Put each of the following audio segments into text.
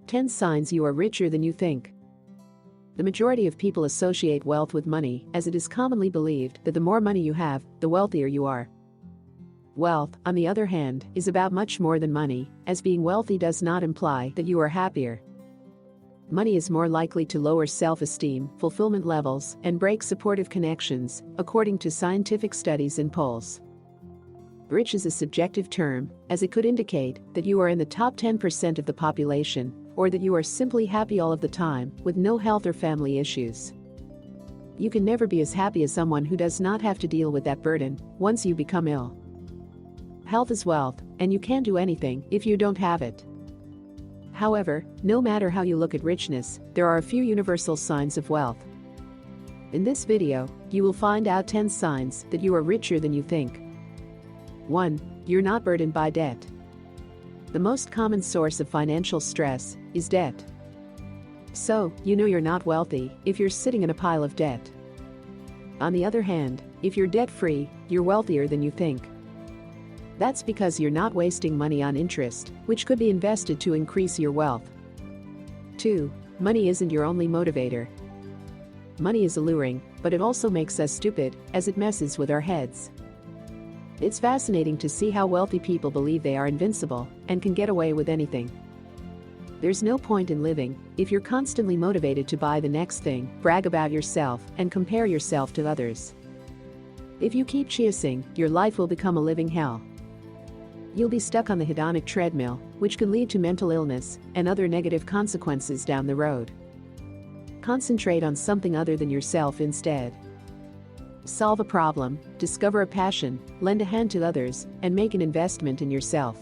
10 signs you are richer than you think. The majority of people associate wealth with money, as it is commonly believed that the more money you have, the wealthier you are. Wealth, on the other hand, is about much more than money, as being wealthy does not imply that you are happier. Money is more likely to lower self-esteem, fulfillment levels, and break supportive connections, according to scientific studies and polls. Rich is a subjective term, as it could indicate that you are in the top 10% of the population, or that you are simply happy all of the time, with no health or family issues. You can never be as happy as someone who does not have to deal with that burden once you become ill. Health is wealth, and you can't do anything if you don't have it. However, no matter how you look at richness, there are a few universal signs of wealth. In this video, you will find out 10 signs that you are richer than you think. 1. You're not burdened by debt. The most common source of financial stress is debt. So, you know you're not wealthy if you're sitting in a pile of debt. On the other hand, if you're debt-free, you're wealthier than you think. That's because you're not wasting money on interest, which could be invested to increase your wealth. 2. Money isn't your only motivator. Money is alluring, but it also makes us stupid, as it messes with our heads. It's fascinating to see how wealthy people believe they are invincible and can get away with anything. There's no point in living if you're constantly motivated to buy the next thing, brag about yourself, and compare yourself to others. If you keep chasing, your life will become a living hell. You'll be stuck on the hedonic treadmill, which can lead to mental illness and other negative consequences down the road. Concentrate on something other than yourself instead. Solve a problem, discover a passion, lend a hand to others, and make an investment in yourself.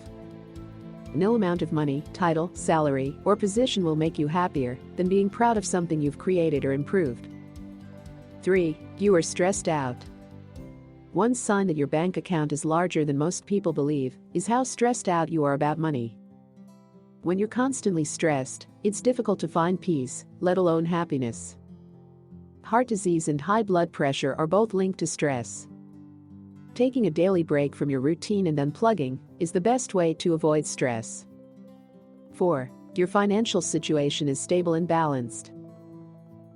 No amount of money, title, salary, or position will make you happier than being proud of something you've created or improved. 3. You are stressed out. One sign that your bank account is larger than most people believe is how stressed out you are about money. When you're constantly stressed, it's difficult to find peace, let alone happiness. Heart disease and high blood pressure are both linked to stress. Taking a daily break from your routine and unplugging is the best way to avoid stress. 4. Your financial situation is stable and balanced.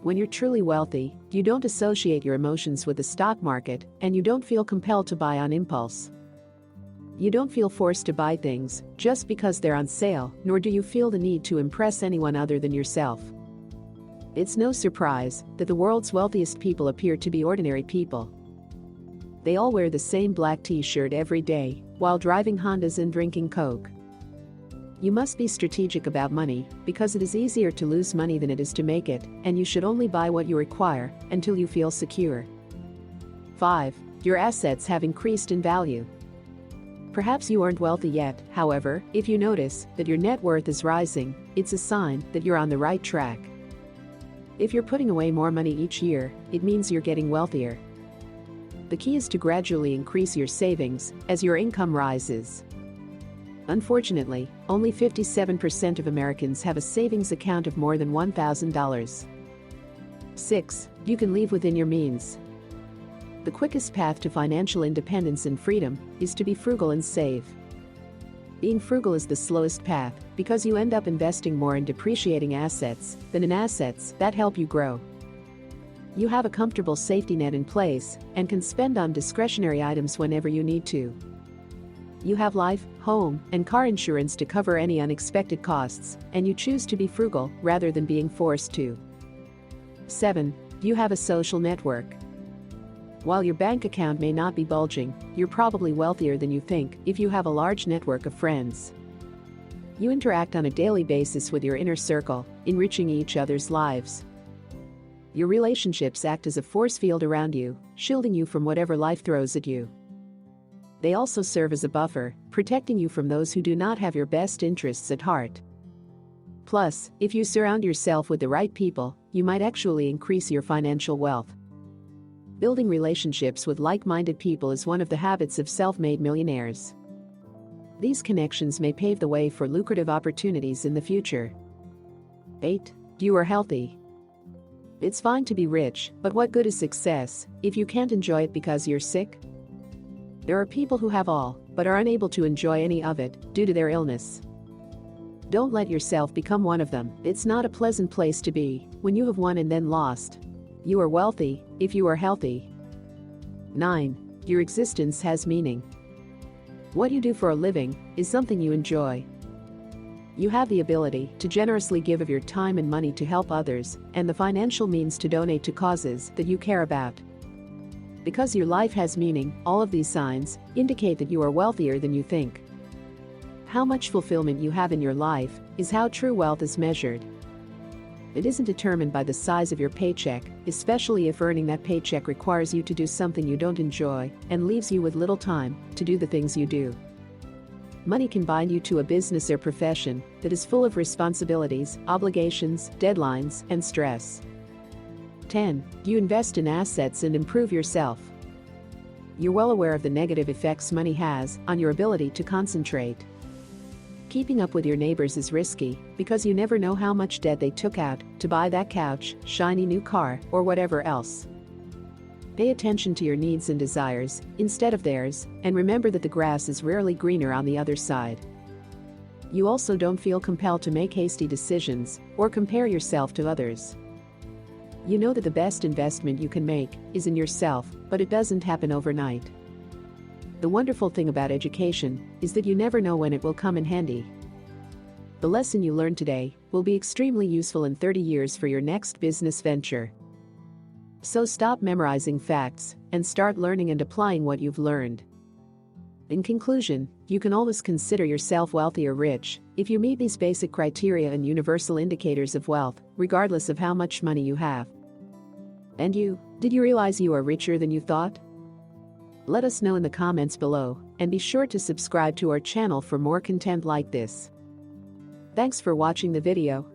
When you're truly wealthy, you don't associate your emotions with the stock market, and you don't feel compelled to buy on impulse. You don't feel forced to buy things just because they're on sale, nor do you feel the need to impress anyone other than yourself. It's no surprise that the world's wealthiest people appear to be ordinary people. They all wear the same black t-shirt every day, while driving Hondas and drinking Coke. You must be strategic about money, because it is easier to lose money than it is to make it, and you should only buy what you require until you feel secure. 5. Your assets have increased in value. Perhaps you aren't wealthy yet, however, if you notice that your net worth is rising, it's a sign that you're on the right track. If you're putting away more money each year, it means you're getting wealthier. The key is to gradually increase your savings as your income rises. Unfortunately, only 57% of Americans have a savings account of more than $1,000. 6. You can live within your means. The quickest path to financial independence and freedom is to be frugal and save. Being frugal is the slowest path because you end up investing more in depreciating assets than in assets that help you grow. You have a comfortable safety net in place and can spend on discretionary items whenever you need to. You have life, home, and car insurance to cover any unexpected costs, and you choose to be frugal rather than being forced to. 7. You have a social network. While your bank account may not be bulging, you're probably wealthier than you think if you have a large network of friends. You interact on a daily basis with your inner circle, enriching each other's lives. Your relationships act as a force field around you, shielding you from whatever life throws at you. They also serve as a buffer, protecting you from those who do not have your best interests at heart. Plus, if you surround yourself with the right people, you might actually increase your financial wealth. Building relationships with like-minded people is one of the habits of self-made millionaires. These connections may pave the way for lucrative opportunities in the future. 8. You are healthy. It's fine to be rich, but what good is success if you can't enjoy it because you're sick? There are people who have all, but are unable to enjoy any of it due to their illness. Don't let yourself become one of them. It's not a pleasant place to be when you have won and then lost. You are wealthy if you are healthy. 9. Your existence has meaning. What you do for a living is something you enjoy. You have the ability to generously give of your time and money to help others, and the financial means to donate to causes that you care about. Because your life has meaning, all of these signs indicate that you are wealthier than you think. How much fulfillment you have in your life is how true wealth is measured. It isn't determined by the size of your paycheck, especially if earning that paycheck requires you to do something you don't enjoy and leaves you with little time to do the things you do. Money can bind you to a business or profession that is full of responsibilities, obligations, deadlines, and stress. 10. You invest in assets and improve yourself. You're well aware of the negative effects money has on your ability to concentrate. Keeping up with your neighbors is risky because you never know how much debt they took out to buy that couch, shiny new car, or whatever else. Pay attention to your needs and desires instead of theirs, and remember that the grass is rarely greener on the other side. You also don't feel compelled to make hasty decisions or compare yourself to others. You know that the best investment you can make is in yourself, but it doesn't happen overnight. The wonderful thing about education is that you never know when it will come in handy. The lesson you learn today will be extremely useful in 30 years for your next business venture. So stop memorizing facts and start learning and applying what you've learned. In conclusion, you can always consider yourself wealthy or rich if you meet these basic criteria and universal indicators of wealth, regardless of how much money you have. And you, did you realize you are richer than you thought? Let us know in the comments below, and be sure to subscribe to our channel for more content like this. Thanks for watching the video.